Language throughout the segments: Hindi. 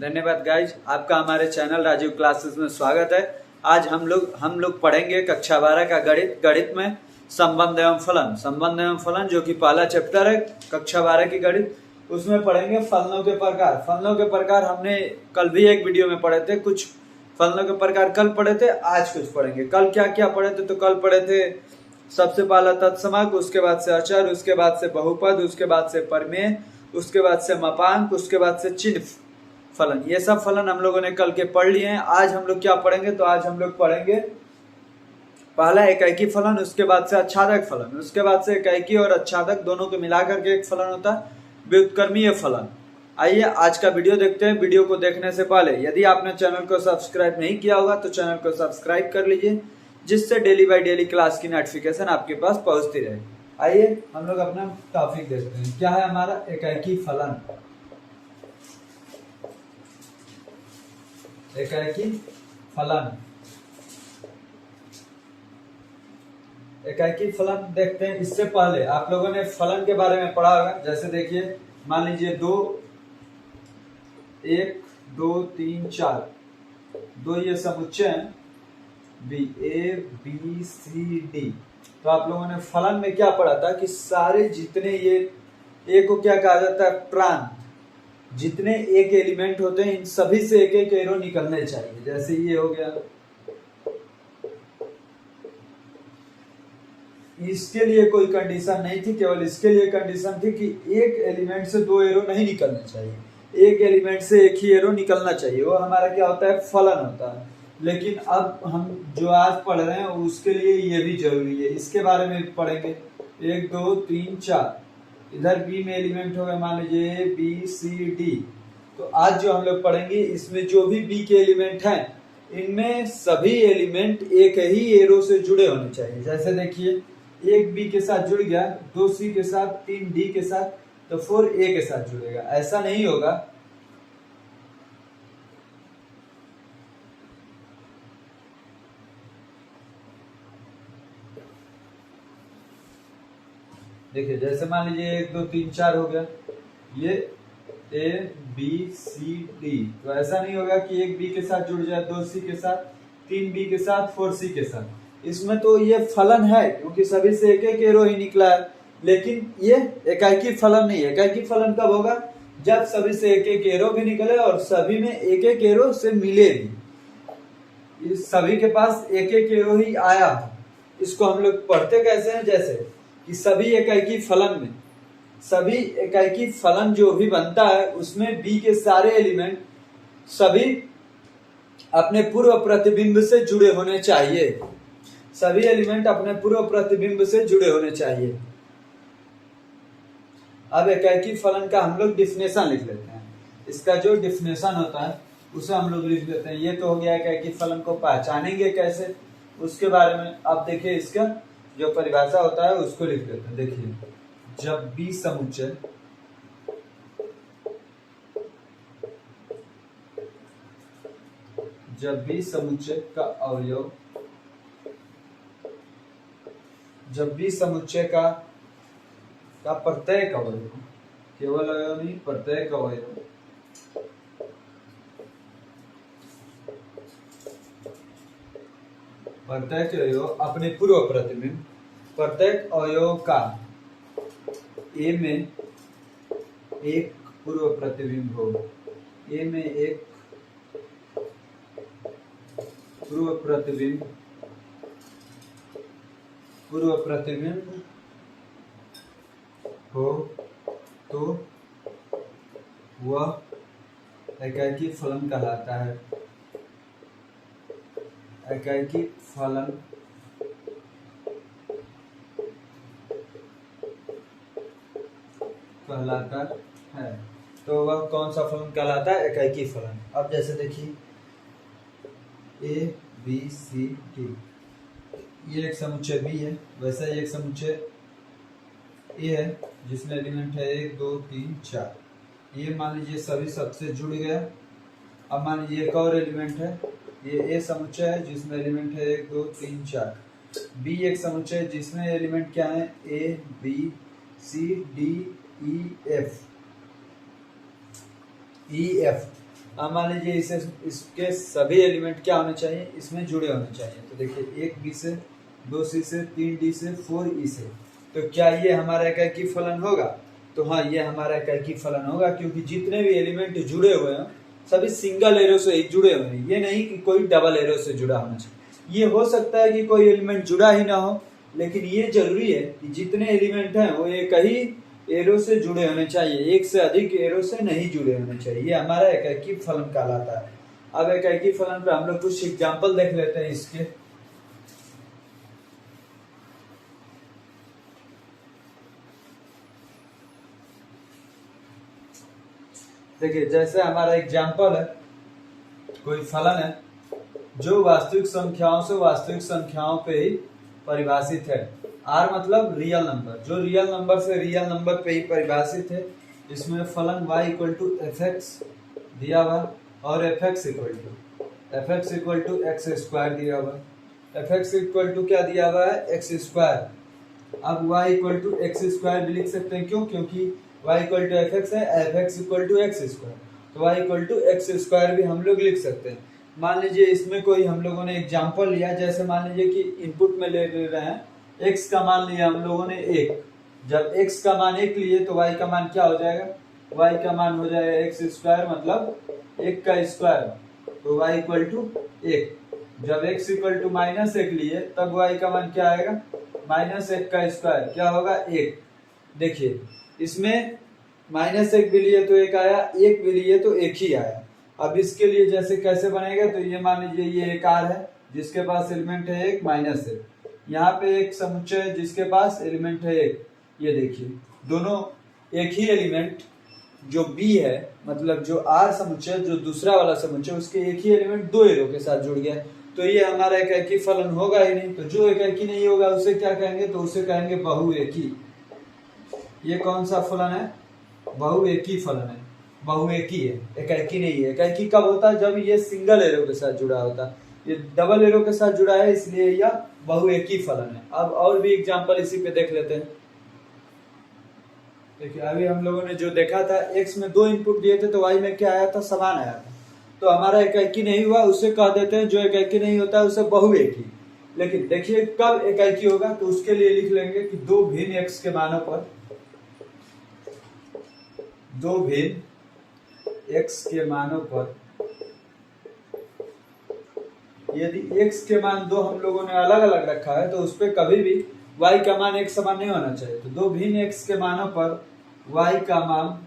धन्यवाद गाइज, आपका हमारे चैनल राजीव क्लासेस में स्वागत है। आज हम लोग पढ़ेंगे कक्षा 12 का गणित में संबंध एवं फलन जो कि पहला चैप्टर है कक्षा 12 की गणित। उसमें पढ़ेंगे फलनों के प्रकार हमने कल भी एक वीडियो में पढ़े थे। कुछ फलनों के प्रकार कल पढ़े थे, आज कुछ पढ़ेंगे। कल क्या क्या पढ़े थे? तो कल पढ़े थे सबसे पहला तत्समक, उसके बाद से अचर, उसके बाद से बहुपद, उसके बाद से प्रमेय, उसके बाद से मापांक, उसके बाद से चिन्ह फलन। ये सब फलन हम लोगों ने कल के पढ़ लिए हैं। आज हम लोग क्या पढ़ेंगे? तो आज हम लोग पढ़ेंगे पहला एकाकी फलन, उसके बाद से आच्छादक फलन, उसके बाद से एकाकी और आच्छादक दोनों को मिलाकर के एक फलन होता है व्युत्क्रमीय फलन। आइए आज का वीडियो देखते हैं। वीडियो को देखने से पहले यदि आपने चैनल को सब्सक्राइब नहीं किया होगा तो चैनल को सब्सक्राइब कर लीजिए, जिससे डेली बाय डेली क्लास की नोटिफिकेशन आपके पास पहुंचती रहे। आइए हम लोग अपना टॉपिक देखते हैं। क्या है हमारा? एकाकी फलन। एकाकी फलन देखते हैं। इससे पहले आप लोगों ने फलन के बारे में पढ़ा होगा। जैसे देखिए, मान लीजिए 2 1 2 3 4 दो ये समुच्चय हैं B, A B C D. तो आप लोगों ने फलन में क्या पढ़ा था कि सारे जितने ये ए को क्या कहा जाता है? प्रांत। जितने एक एलिमेंट होते हैं इन सभी से एक एक एरो निकलने चाहिए। जैसे ये हो गया, इसके लिए कोई कंडीशन नहीं थी, केवल इसके लिए कंडीशन थी कि एक एलिमेंट से दो एरो नहीं निकलने चाहिए, एक एलिमेंट से एक ही एरो निकलना चाहिए। वो हमारा क्या होता है? फलन होता है। लेकिन अब हम जो आज पढ़ रहे हैं उसके लिए ये भी जरूरी है। इसके बारे में पढ़ेंगे। 1 2 3 4 इधर बी में एलिमेंट हो गए, मान लीजिए बी सी डी। तो आज जो हम लोग पढ़ेंगे इसमें जो भी बी के एलिमेंट हैं इनमें सभी एलिमेंट एक ही एरो से जुड़े होने चाहिए। जैसे देखिए, एक बी के साथ जुड़ गया, 2 सी के साथ, 3 डी के साथ, तो 4 ए के साथ जुड़ेगा। ऐसा नहीं होगा। देखिए, जैसे मान लीजिए 1 2 3 4 हो गया, ये ए बी सी डी। तो ऐसा नहीं होगा कि एक बी के साथ जुड़ जाए, 2 सी के साथ, 3 बी के साथ, 4 सी के साथ। इसमें तो ये फलन है क्योंकि सभी से एक एक एरो ही निकला है। लेकिन ये एकाकी फलन नहीं है। एकाकी फलन कब होगा? जब सभी से एक एक एरो भी निकले और सभी में एक एक एरो से मिले भी, सभी के पास एक एक एरो ही आया। इसको हम लोग पढ़ते कैसे हैं? जैसे कि सभी एकाकी फलन जो भी बनता है उसमें बी के सारे एलिमेंट सभी अपने पूर्व प्रतिबिंब से जुड़े होने चाहिए। सभी एलिमेंट अपने पूर्व प्रतिबिंब से जुड़े होने चाहिए। अब एकाकी फलन का हम लोग डिफिनेशन लिख लेते हैं। इसका जो डिफिनेशन होता है उसे हम लोग लिख लेते हैं। ये तो हो गया एकाकी फलन को पहचानेंगे कैसे, उसके बारे में। अब देखिए, इसका जो परिभाषा होता है उसको लिख लेते हैं। देखिए, जब बी समुच्चय का अवयव, जब बी समुच्चय का प्रत्येक अवयव, केवल अवयव नहीं, प्रत्येक अवयव अपने पूर्व प्रतिबिंब, प्रत्येक अवयव का ए में एक पूर्व प्रतिबिंब हो, ए में एक पूर्व प्रतिबिंब हो, तो वह एकाकी फलन कहलाता है। एकाकी फलन कहलाता है। तो वह कौन सा फलन कहलाता है? एकाकी फलन। अब जैसे देखिए, ए बी सी डी, ये एक समुच्चय बी है, वैसा ही एक समुच्चय ए है जिसमें एलिमेंट है 1 2 3 4। ये मान लीजिए सभी सबसे जुड़ गया। अब मान लीजिए एक और एलिमेंट है, ये ए समुच्चय है जिसमें एलिमेंट है 1 2 3 4। बी एक समुच्चय है जिसमें एलिमेंट क्या है? A B C D E F. अब मान लीजिए इसे इसके सभी एलिमेंट क्या होने चाहिए, इसमें जुड़े होने चाहिए। तो देखिए 1b से, 2c से, 3d से, 4e से, तो क्या ये हमारा एकाकी फलन होगा? तो हाँ, ये हमारा एकाकी फलन होगा, क्योंकि जितने भी एलिमेंट जुड़े हुए हैं सभी सिंगल एरो से ही जुड़े हुए हैं। ये नहीं कि कोई डबल एरो से जुड़ा होना चाहिए। ये हो सकता है कि कोई एलिमेंट जुड़ा ही ना हो, लेकिन ये जरूरी है कि जितने एलिमेंट हैं वो एक ही एरो से जुड़े होने चाहिए, एक से अधिक एरो से नहीं जुड़े होने चाहिए। ये हमारा एकाकी फलन कहलाता है। अब एकाकी फलन पे हम लोग कुछ एग्जाम्पल देख लेते हैं इसके। देखिए जैसे हमारा एग्जाम्पल है, कोई फलन है जो वास्तविक संख्याओं से वास्तविक संख्याओं पे ही परिभाषित है। आर मतलब रियल नंबर, जो रियल नंबर से रियल नंबर पे ही परिभाषित है। इसमें फलन y equal to F X दिया हुआ और F x equal to x square दिया हुआ। एफ एक्स इक्वल टू क्या दिया हुआ है? X square. अब y equal to x square भी लिख सकते हैं, क्यों? क्योंकि y equal to F x है, F x equal to x square, तो y equal to x square भी हम लोग लिख सकते हैं। मान लीजिए इसमें कोई हम लोगों ने एग्जाम्पल लिया, जैसे मान लीजिए कि इनपुट में ले रहे हैं x का मान लिया हम लोगों ने 1। जब x का मान 1 लिए तो y का मान क्या हो जाएगा? y का मान हो जाएगा एक्स स्क्वायर, मतलब 1 का स्क्वायर, तो y इक्वल टू 1। जब x इक्वल टू -1 लिए तब y का मान क्या आएगा? -1 का स्क्वायर, क्या होगा? 1। देखिए इसमें -1 भी लिए तो 1 आया, 1 भी लिए तो 1 ही आया। अब इसके लिए जैसे कैसे बनेगा, तो ये मान लीजिए ये एक आर है जिसके पास एलिमेंट है 1 -1, यहाँ पे एक समुच्चय है जिसके पास एलिमेंट है 1। ये देखिए दोनों एक ही एलिमेंट जो बी है, मतलब जो आर समुच्चय, जो दूसरा वाला समुच्चय, उसके एक ही एलिमेंट 2 एरो के साथ जुड़ गया, तो ये हमारा एकाकी फलन होगा ही नहीं। तो जो एकाकी नहीं होगा उसे क्या कहेंगे? तो उसे कहेंगे बहुएकी। ये कौन सा फलन है? बहुएकी फलन है, बहुएकी है, एकाकी नहीं है। एकाकी कब होता है? जब ये सिंगल एरो के साथ जुड़ा होता है। ये डबल एरो के साथ जुड़ा है, इसलिए यह बहुएकी फलन है। अब और भी एग्जांपल इसी पे देख लेते हैं। देखिए अभी हम लोगों ने जो देखा था, x में 2 इनपुट दिए थे तो y में क्या आया था? समान आया था। तो हमारा एकाकी नहीं हुआ, उसे कह देते हैं, जो एकाकी नहीं होता है उसे बहुएकी। लेकिन देखिए कब एकाकी होगा, तो उसके लिए लिख लेंगे कि दो भिन्न x के मानों पर, दो भिन्न x के मानों पर, यदि x के मान 2 हम लोगों ने अलग अलग रखा है तो उस पर कभी भी y का मान एक समान नहीं होना चाहिए। तो दो भिन्न x के मानों पर y का मान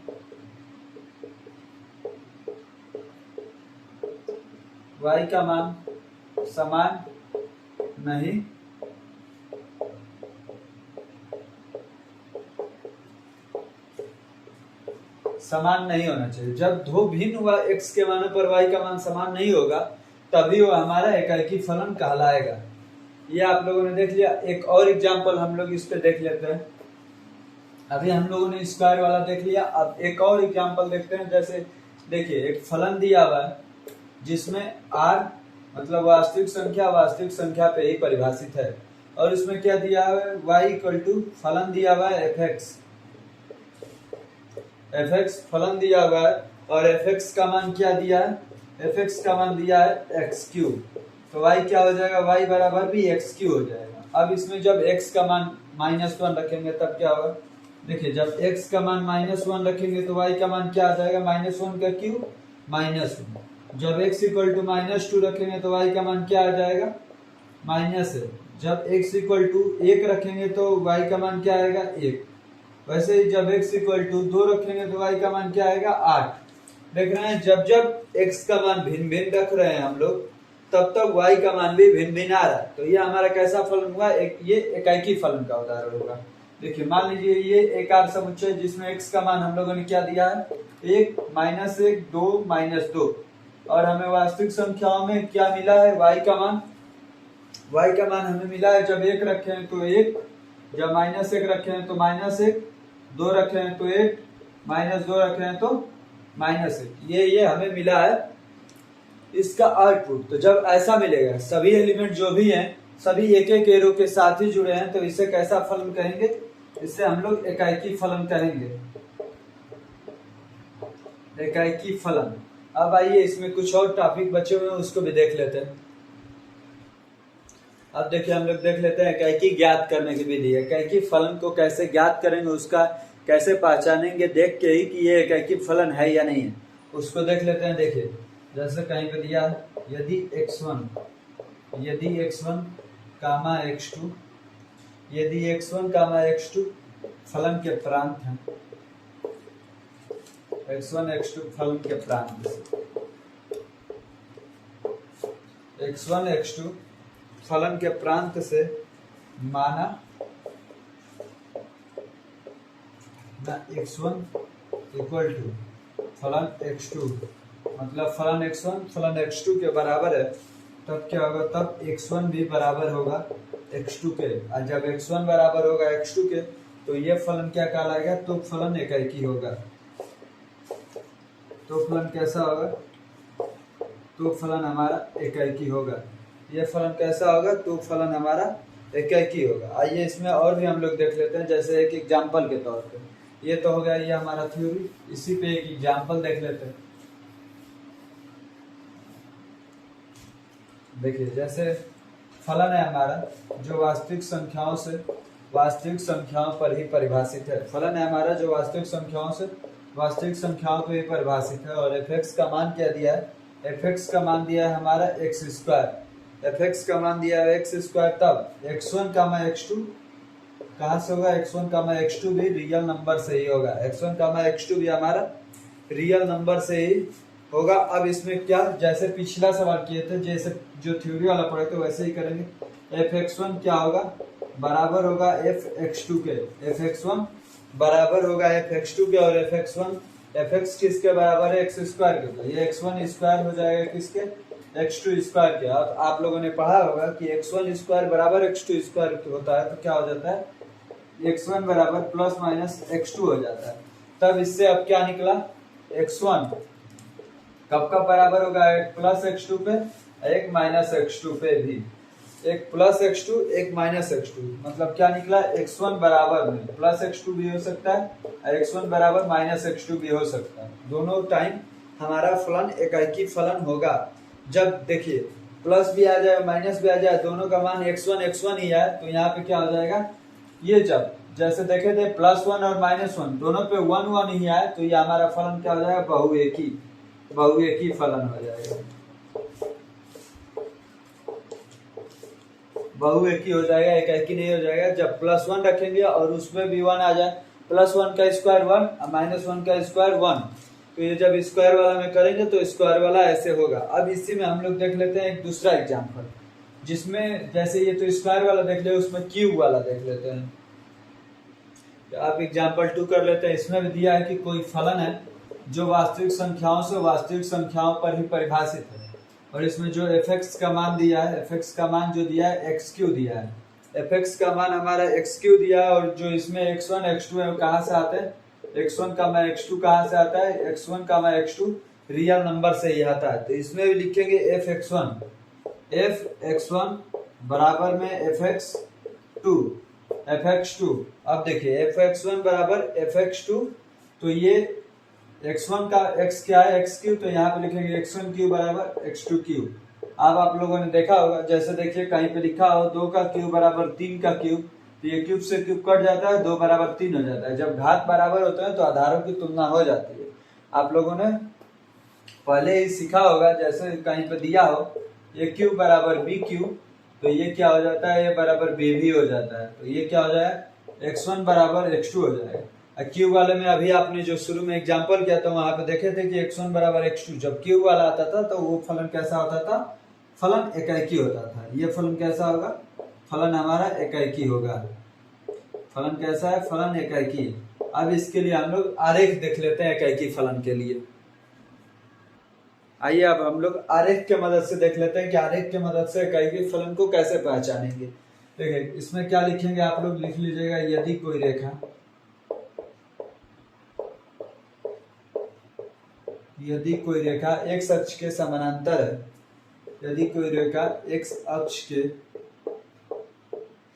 समान नहीं होना चाहिए। जब दो भिन्न x के मानों पर y का मान समान नहीं होगा तभी वो हमारा एकाकी फलन कहलाएगा। ये आप लोगों ने देख लिया। एक और एग्जांपल हम लोग इस पे देख लेते हैं। अभी हम लोगों ने स्क्वायर वाला देख लिया, अब एक और एग्जांपल देखते हैं। जैसे देखिए एक फलन दिया हुआ है जिसमें r मतलब वास्तविक संख्या पे ही परिभाषित है, और इसमें क्या दिया हुआ है? y इक्वल टू फलन दिया हुआ है एफ एक्स फलन दिया हुआ है, और एफ एक्स का मान क्या दिया है? एफ एक्स का मान दिया है एक्स क्यूब। तो y क्या हो जाएगा? y बराबर भी एक्स क्यूब हो जाएगा। अब इसमें जब x का मान -1 रखेंगे तब क्या होगा? देखिए जब x का मान -1 रखेंगे तो y का मान क्या आ जाएगा? -1 का क्यूब -1। जब x इक्वल टू -2 रखेंगे तो y का मान क्या आ जाएगा? -1। जब x इक्वल टू 1 रखेंगे तो y का मान क्या आएगा? 1। वैसे ही जब x इक्वल टू 2 रखेंगे तो y का मान क्या आएगा? 8। देख रहे हैं, जब जब x का मान भिन्न भिन्न रख रहे हैं हम लोग, तब तक y का मान भी भिन्न भिन्न आ रहा है। तो ये हमारा कैसा फलन हुआ? ये एकाकी फलन का उदाहरण होगा। देखिए मान लीजिए ये एक आर समुच्चय जिसमें x का मान हम लोगों ने क्या दिया है? 1 -1 2 -2, और हमें वास्तविक संख्याओं में क्या मिला है? y का मान हमें मिला है, जब 1 रखे हैं तो 1, जब -1 रखे हैं तो -1, 2 रखे हैं तो 1, -2 रखे हैं तो -1। ये हमें मिला है इसका आउटपुट। तो जब ऐसा मिलेगा, सभी एलिमेंट जो भी हैं सभी एक एक एरो के साथ ही जुड़े हैं, तो इसे कैसा फलन कहेंगे? इसे हम लोग एकाकी फलन कहेंगे। एकाकी फलन। अब आइए इसमें कुछ और टॉपिक बचे हुए हैं उसको भी देख लेते हैं। अब देखिए हम लोग देख लेते हैं कैकी ज्ञात करने की विधि है। कैकी फलन को कैसे ज्ञात करेंगे, उसका कैसे पहचानेंगे देख के ही कि ये कैकी फलन है या नहीं है, उसको देख लेते हैं। देखिए जैसे कहीं पे दिया है यदि x1 कामा x2, यदि x1 कामा x2 फलन के प्रांत हैं, x1 x2 फलन के प्रांत से, x1 x2 फलन के प्रांत से माना ना x1 इक्वल टू फलन x2, मतलब फलन x1 फलन x2 के बराबर है, तब क्या होगा, तब x1 भी बराबर होगा x2 के। और जब x1 बराबर होगा x2 के तो ये फलन क्या कहलाएगा, तो फलन एकाकी होगा। तो फलन कैसा होगा, तो फलन हमारा एकाकी होगा। ये फलन कैसा होगा, तो फलन हमारा एकाकी होगा। आइए इसमें और भी हम लोग देख लेते हैं, जैसे एक एग्जाम्पल के तौर पे। ये तो हो गया ये हमारा थ्योरी, इसी पे एक एग्जाम्पल देख लेते हैं। देखिए जैसे फलन है हमारा जो वास्तविक संख्याओं पर ही परिभाषित है। फलन है हमारा जो वास्तविक संख्याओं पर ही परिभाषित है। और f(x) का मान क्या दिया है, f(x) का मान दिया है हमारा x², f(x) का मान दिया है x²। तब x1 कामा x2 कहाँ से होगा, x1 कामा x2 भी रियल नंबर से ही होगा। x1 कामा x2 भी हमारा रियल नंबर से ही होगा। अब इसमें क्या, जैसे पिछला सवाल किए थे, जैसे जो थ्योरी वाला पढ़े थे वैसे ही करेंगे। f(x1) क्या होगा, बराबर होगा f(x2) के। f(x1) बराबर होगा f(x2) के। और f(x) किसके बराबर है, x² के। तो ये x1 स्क्वायर हो जाएगा किसके, x2 स्क्वायर के। अब आप लोगों ने पढ़ा होगा कि x1 स्क्वायर बराबर x2 स्क्वायर होता है, तो क्या हो जाता है, x1 बराबर प्लस माइनस x2 हो जाता है। तब इससे अब क्या निकला, x1 कब कब बराबर होगा, एक प्लस x2 पे, एक माइनस x2 पे भी। एक प्लस x2 एक माइनस x2, मतलब क्या निकला, x1 बराबर में प्लस x2 भी हो सकता है और x1 बराबर माइनस x2 भी हो सकता है। दोनों टाइम हमारा फलन एकाकी फलन होगा। जब देखिए प्लस भी आ जाए माइनस भी आ जाए, दोनों का मान x1 ही है, तो यहाँ पे क्या हो जाएगा, ये जब जैसे देखे थे +1 और -1 दोनों पे 1 ही आए, तो ये हमारा फलन क्या हो जाएगा, बहुएकी फलन हो जाएगा। बहुएकी हो जाएगा, एकाकी नहीं हो जाएगा। जब +1 रखेंगे और उसमें भी 1 आ जाए, +1 का स्क्वायर 1 और -1 का स्क्वायर 1, तो ये जब स्क्वायर वाला में करेंगे तो स्क्वायर वाला ऐसे होगा। अब इसी में हम लोग देख लेते हैं एक दूसरा एग्जाम्पल, जिसमें जैसे ये तो स्क्वायर वाला देख ले, उसमें क्यूब वाला देख लेते हैं। तो आप एग्जाम्पल 2 कर लेते हैं। इसमें भी दिया है कि कोई फलन है जो वास्तविक संख्याओं पर ही परिभाषित है। और इसमें जो f(x) का मान दिया है, f(x) का मान जो दिया है x³ दिया है, f(x) का मान हमारा x³ दिया है। और जो इसमें x1 x2 है वो कहाँ से आते हैं, x1 का मान x2 कहाँ से आता है, x1 का मान x2 रियल नंबर से ही आता है। तो इसमें भी लिखेंगे f(x1) बराबर में fx2। अब देखिए f(x1) बराबर fx2, तो ये x1 का x क्या है, x³, तो यहाँ पे लिखेंगे x1³ बराबर x2³। अब आप लोगों ने देखा होगा, जैसे देखिए कहीं पे लिखा हो 2 का क्यूब बराबर 3 का क्यूब, तो ये क्यूब से क्यूब कट जाता है, 2 बराबर 3 हो जाता है। जब घात बराबर होते हैं तो आधारों की तुलना हो जाती है। आप लोगों ने पहले ही सीखा होगा, जैसे कहीं पे दिया हो ये क्यूब बराबर b³, तो ये क्या हो जाता है, ये बराबर b भी हो जाता है। तो ये क्या हो जाएगा, x1 बराबर x2 हो जाएगा। क्यूब वाले में अभी आपने जो शुरू में एग्जांपल किया था वहां पे देखे थे कि x1 बराबर x2, जब क्यूब वाला आता था तो वो फलन कैसा होता था, फलन एकाकी होता था। ये फलन कैसा होगा, फलन हमारा एकाकी होगा। फलन कैसा है, फलन एकाकी। अब इसके लिए हम लोग आरेख देख लेते हैं एकाकी फलन के लिए। आइए अब हम लोग आरेख के मदद से देख लेते हैं कि आरेख के मदद से एकाकी फलन को कैसे पहचानेंगे। देखिए इसमें क्या लिखेंगे, आप लोग लिख लीजिएगा, यदि कोई रेखा x अक्ष के समानांतर है, यदि कोई रेखा x अक्ष के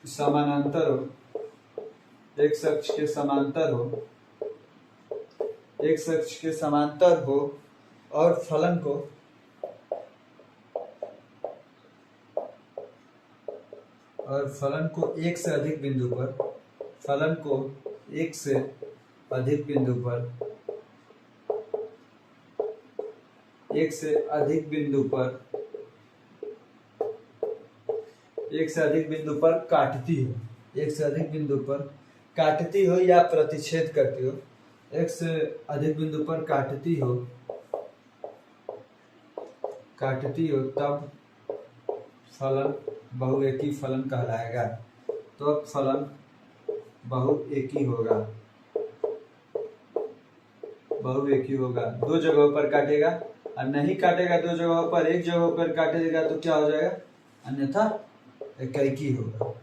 समानांतर हो, x अक्ष के समांतर हो और फलन को एक से अधिक बिंदु पर एक से अधिक बिंदु पर काटती हो या प्रतिच्छेद करती हो, एक से अधिक बिंदु पर काटती हो तब फलन बहुएकी फलन कहलाएगा। तो फलन बहुएकी होगा। दो जगहों पर काटेगा और नहीं काटेगा दो जगहों पर, एक जगह पर काटेगा तो क्या हो जाएगा, अन्यथा एकैकी होगा।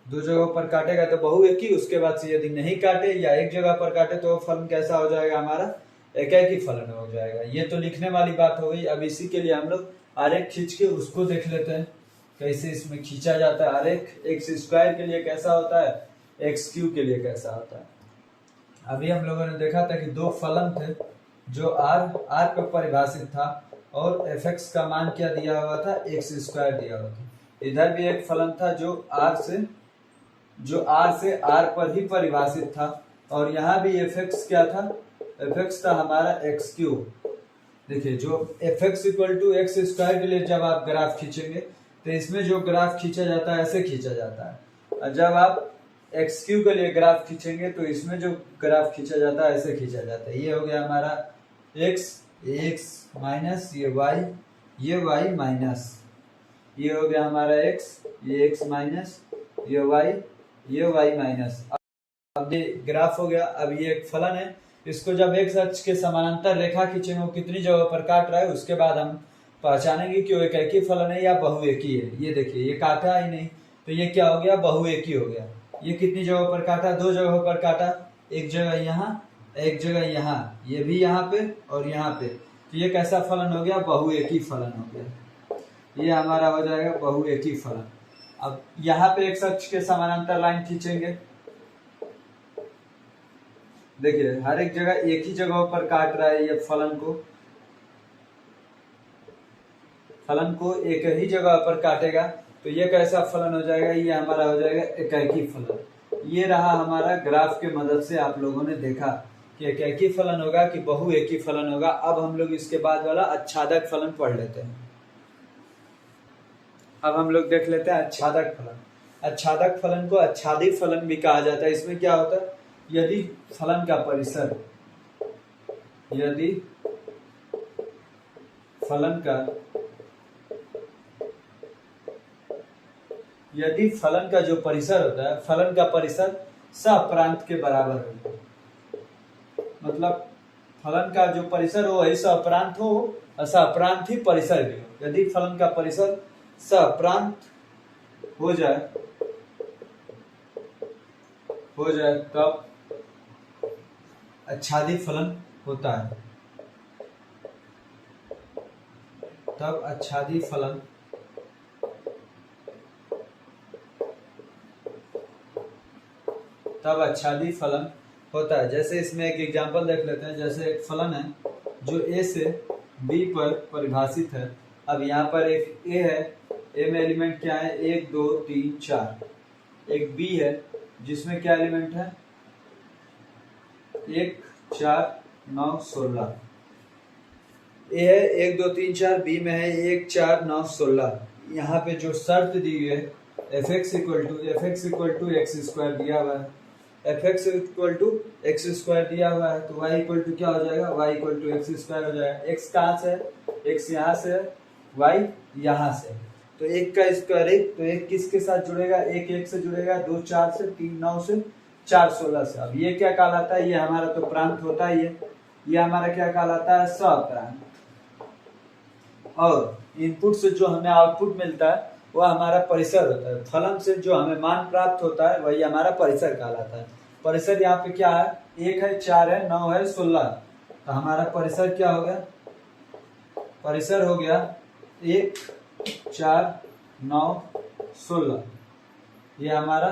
दो जगहों पर काटेगा तो बहुएकी, उसके बाद से यदि नहीं काटे या एक जगह पर काटे तो फलन कैसा हो जाएगा, हमारा एकैकी फलन हो जाएगा। ये तो लिखने वाली बात हो गई। अब इसी के लिए हम लोग आरेख खींच के उसको देख लेते हैं कैसे इसमें खींचा जाता है आरेख। एक्स स्क्वायर के लिए कैसा होता है, एक्स क्यूब के लिए कैसा होता है। अभी हम लोगों ने देखा था कि दो फलन थे जो आर पे परिभाषित था और एफ एक्स का मान क्या दिया हुआ था, एक्स स्क्वायर दिया हुआ था। इधर भी एक फलन था जो आर से आर पर ही परिभाषित था और यहाँ भी एफ एक्स क्या था, एफ एक्स था हमारा एक्स क्यूब। देखिए जो F x equal to x square के लिए जब आप ग्राफ खींचेंगे तो इसमें जो ग्राफ खींचा जाता है ऐसे खींचा जाता है, और जब आप एक्स क्यूब के लिए ग्राफ खींचेंगे तो इसमें जो ग्राफ खींचा जाता है ऐसे खींचा जाता है। ये हो गया हमारा एक्स माइनस ये वाई माइनस, ये हो गया हमारा एक्स, ये एक्स माइनस ये वाई माइनस। अब ये ग्राफ हो गया। अब ये एक फलन है, इसको जब एक्स अक्ष के समानांतर रेखा खींचेंगे वो कितनी जगह पर काट रहा है, उसके बाद हम पहचानेंगे कि वो एकैकी फलन है या बहुएकी है। ये देखिए ये काटा ही नहीं तो ये क्या हो गया, बहुएकी हो गया। ये कितनी जगहों पर काटा, दो जगहों पर काटा, एक जगह यहाँ एक जगह यहाँ, ये भी यहाँ पे और यहाँ पे। तो ये कैसा फलन हो गया, बहुएकी फलन हो गया। ये हमारा हो जाएगा बहुएकी फलन। अब यहाँ पे एक्स अक्ष के समानांतर लाइन खींचेंगे। देखिए हर एक जगह एक ही जगह पर काट रहा है, ये फलन को एक ही जगह पर काटेगा तो ये कैसा फलन हो जाएगा, ये हमारा हो जाएगा एकैकी फलन। ये रहा हमारा ग्राफ के मदद से आप लोगों ने देखा कि एकैकी फलन होगा कि बहुएकी फलन होगा। अब हम लोग इसके बाद वाला आच्छादक फलन पढ़ लेते हैं। अब हम लोग देख लेते हैं आच्छादक फलन। आच्छादक फलन को आच्छादित फलन भी कहा जाता है। इसमें क्या होता है, यदि फलन का परिसर, यदि फलन का जो परिसर होता है, फलन का परिसर सहप्रांत के बराबर होता है। मतलब फलन का जो परिसर हो वही सहप्रांत हो और सहप्रांत ही परिसर भी हो। यदि फलन का परिसर सहप्रांत हो जाए तब आच्छादित फलन होता है। तब आच्छादित फलन होता है। जैसे इसमें एक एग्जांपल देख लेते हैं। जैसे एक फलन है जो ए से बी पर परिभाषित है। अब यहाँ पर एक ए है, ए में एलिमेंट क्या है, 1 2 3 4। एक बी है जिसमें क्या एलिमेंट है, 1 4 9 16। ए है 1 2 3 4, बी में है 1 4 9 16। यहाँ पे जो शर्त दी हुई है F x equal to x square दिया हुआ है, F x equal to x square दिया हुआ है तो वाई इक्वल टू क्या हो जाएगा, Y equal to x square हो जाएगा। एक्स कहाँ से है, एक्स यहाँ से है, वाई यहाँ से। तो एक का स्क्वायर एक, तो एक किसके साथ जुड़ेगा, एक एक से जुड़ेगा, 2 4 से, 3 9 से, 4 16 से। अब ये क्या कहलाता है, ये हमारा तो प्रांत होता ही है, ये हमारा क्या कहलाता है, सहप्रांत। और इनपुट से जो हमें आउटपुट मिलता है वह हमारा परिसर होता है। फलन से जो हमें मान प्राप्त होता है वही हमारा परिसर कहलाता है। परिसर यहाँ पे क्या है, 1 है, 4 है, 9 है, 16। तो हमारा परिसर क्या हो गया, परिसर हो गया 1 4 9 16। ये हमारा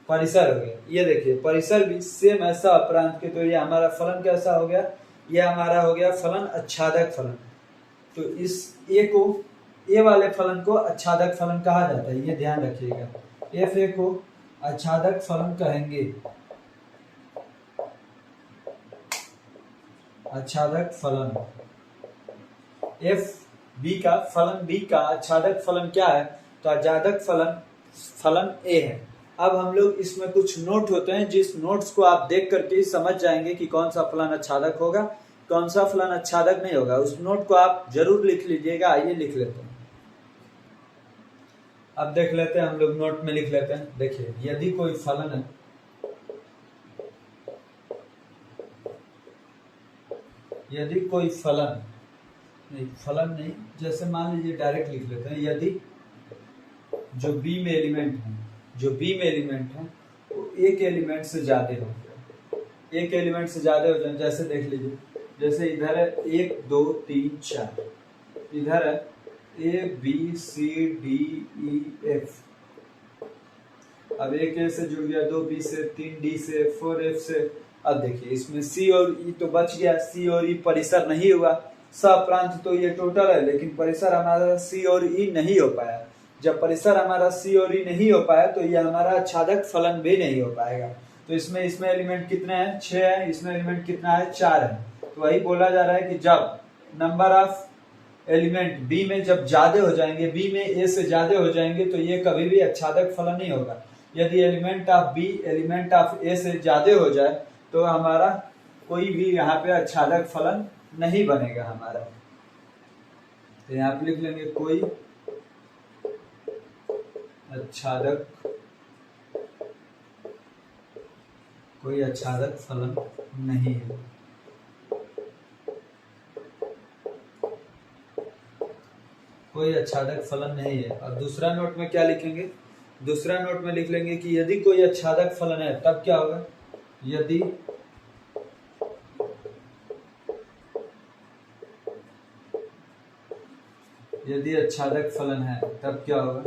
परिसर हो गया। ये देखिए परिसर भी सेम ऐसा अपरांत के, तो ये हमारा फलन कैसा हो गया, ये हमारा हो गया फलन आच्छादक फलन। तो इस ए को, ए वाले फलन को आच्छादक फलन कहा जाता है, ये ध्यान रखिएगा। एफ ए को आच्छादक फलन कहेंगे, आच्छादक फलन। एफ बी का फलन बी का आच्छादक फलन क्या है, तो आच्छादक फलन फलन ए है। अब हम लोग इसमें कुछ नोट होते हैं, जिस नोट्स को आप देख करके समझ जाएंगे कि कौन सा फलन आच्छादक होगा, कौन सा फलन आच्छादक नहीं होगा। उस नोट को आप जरूर लिख लीजिएगा। आइए लिख लेते हैं। अब देख लेते हैं, हम लोग नोट में लिख लेते हैं। देखिए, यदि कोई फलन है, यदि कोई फलन नहीं, जैसे मान लीजिए डायरेक्ट लिख लेते हैं, यदि जो बी में एलिमेंट है वो एक एलिमेंट से ज्यादा हो, एक एलिमेंट से ज्यादा हो जाए। जैसे देख लीजिए, जैसे इधर है 1 2 3 4, इधर है A B C D E F. अब एक ए से जुड़ गया, 2 बी से, 3 डी से, 4 एफ से। अब देखिए, इसमें सी और ई तो बच गया, सी और ई परिसर नहीं हुआ। सप्रांत तो ये टोटल है, लेकिन परिसर हमारा सी और ई नहीं हो पाया। जब परिसर हमारा सी और ई नहीं हो पाया तो ये हमारा आच्छादक फलन भी नहीं हो पाएगा। तो इसमें एलिमेंट कितने हैं, 6 है। इसमें एलिमेंट कितना है, 4 है। तो वही बोला जा रहा है कि जब नंबर ऑफ एलिमेंट बी में जब ज्यादा हो जाएंगे, बी में ए से ज्यादा हो जाएंगे, तो ये कभी भी आच्छादक फलन नहीं होगा। यदि element of B element of A से ज्यादा हो जाए तो हमारा कोई भी यहाँ पे आच्छादक फलन नहीं बनेगा हमारा। तो यहाँ पे लिख लेंगे, कोई आच्छादक फलन नहीं है। कोई आच्छादक फलन नहीं है। और दूसरा नोट में क्या लिखेंगे, दूसरा नोट में लिख लेंगे कि यदि कोई आच्छादक फलन है तब क्या होगा, यदि आच्छादक फलन है तब क्या होगा।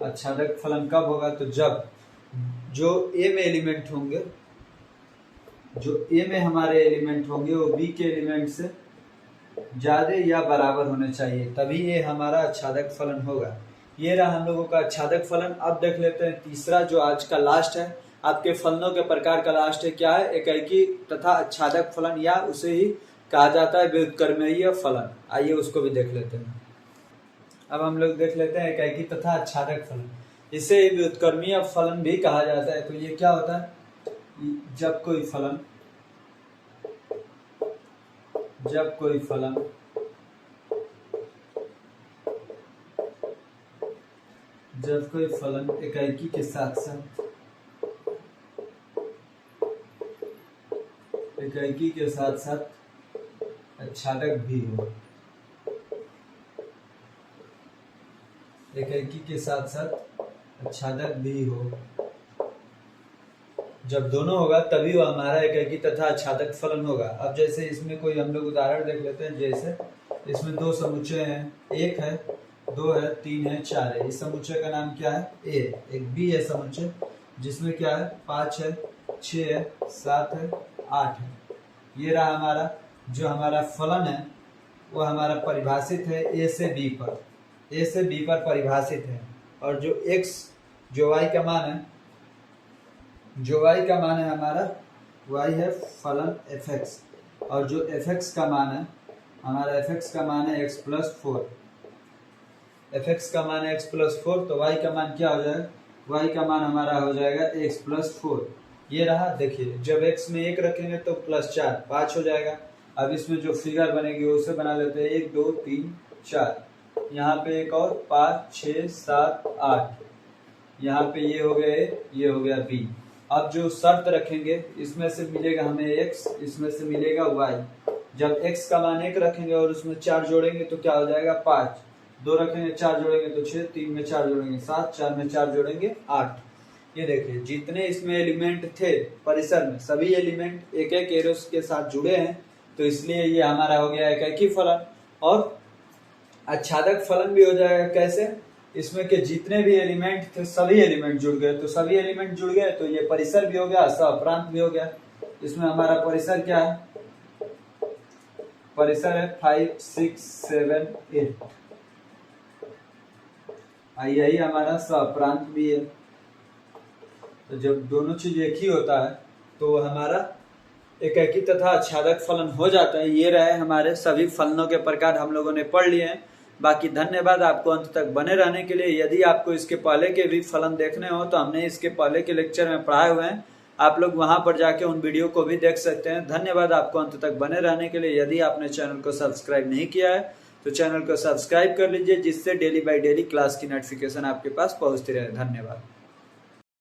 आच्छादक फलन कब होगा, तो जब जो ए में एलिमेंट होंगे, जो ए में हमारे एलिमेंट होंगे वो बी के एलिमेंट से ज्यादा या बराबर होने चाहिए, तभी ये हमारा आच्छादक फलन होगा। ये रहा हम लोगों का आच्छादक फलन। अब देख लेते हैं तीसरा, जो आज का लास्ट है, आपके फलनों के प्रकार का लास्ट है, क्या है, एकैकी तथा आच्छादक फलन, या उसे ही कहा जाता है व्युत्क्रमणीय फलन। आइए उसको भी देख लेते हैं। अब हम लोग देख लेते हैं एकैकी तथा आच्छादक फलन। इसे व्युत्क्रमीय फलन भी कहा जाता है। तो ये क्या होता है, जब कोई फलन एकैकी के साथ साथ आच्छादक भी हो, एकैकी के साथ साथ आच्छादक भी हो, जब दोनों होगा तभी वो हमारा एकैकी तथा आच्छादक फलन होगा। अब जैसे इसमें कोई हम लोग उदाहरण देख लेते हैं। जैसे इसमें 2 समुच्चय हैं, 1 है, 2 है, 3 है, 4 है। इस समुच्चय का नाम क्या है, ए। एक बी है समुच्चय, जिसमें क्या है, 5 है, 6 है, 7 है, 8 है। ये रहा हमारा जो हमारा फलन है, वो हमारा परिभाषित है ए से बी पर, ए से बी पर परिभाषित है। और जो x, जो y का मान है, हमारा y है फलन fx, और जो fx का मान है हमारा, fx का मान है x प्लस 4, fx का मान है x प्लस 4। तो y का मान क्या हो जाएगा, y का मान हमारा हो जाएगा x प्लस 4। ये रहा। देखिए, जब x में 1 रखेंगे तो प्लस 4 5 हो जाएगा। अब इसमें जो फिगर बनेगी उसे बना लेते हैं, 1 2 3 4, यहाँ पे एक और 5 6 7 8, यहाँ पे ये हो गया a, ये हो गया b। अब जो शर्त रखेंगे, इसमें से मिलेगा हमें x, इसमें से मिलेगा y। जब x का मान 1 रखेंगे और उसमें 4 जोड़ेंगे तो क्या हो जाएगा, 5, 2 रखेंगे 4 जोड़ेंगे तो 6, 3 में 4 जोड़ेंगे 7, 4 में 4 जोड़ेंगे 8। ये देखिए, जितने इसमें एलिमेंट थे परिसर में, सभी एलिमेंट एक एक एरोस के साथ जुड़े हैं, तो इसलिए ये हमारा हो गया एकैकी फलन। और आच्छादक फलन भी हो जाएगा। कैसे, इसमें के जितने भी एलिमेंट थे सभी एलिमेंट जुड़ गए, तो सभी एलिमेंट जुड़ गए तो ये परिसर भी हो गया, सहप्रांत भी हो गया। इसमें हमारा परिसर क्या है, परिसर है 5, 6, 7, 8। यही हमारा सप्रांत भी है। तो जब दोनों चीज एक ही होता है तो हमारा एकाकी तथा आच्छादक फलन हो जाता है। ये रहे हमारे सभी फलनों के प्रकार हम लोगों ने पढ़ लिए हैं। बाकी धन्यवाद आपको अंत तक बने रहने के लिए। यदि आपको इसके पहले के भी फलन देखने हो तो हमने इसके पहले के लेक्चर में पढ़ाए हुए हैं, आप लोग वहां पर जाके उन वीडियो को भी देख सकते हैं। धन्यवाद आपको अंत तक बने रहने के लिए। यदि आपने चैनल को सब्सक्राइब नहीं किया है तो चैनल को सब्सक्राइब कर लीजिए, जिससे डेली बाय डेली क्लास की नोटिफिकेशन आपके पास पहुंचती रहे। धन्यवाद।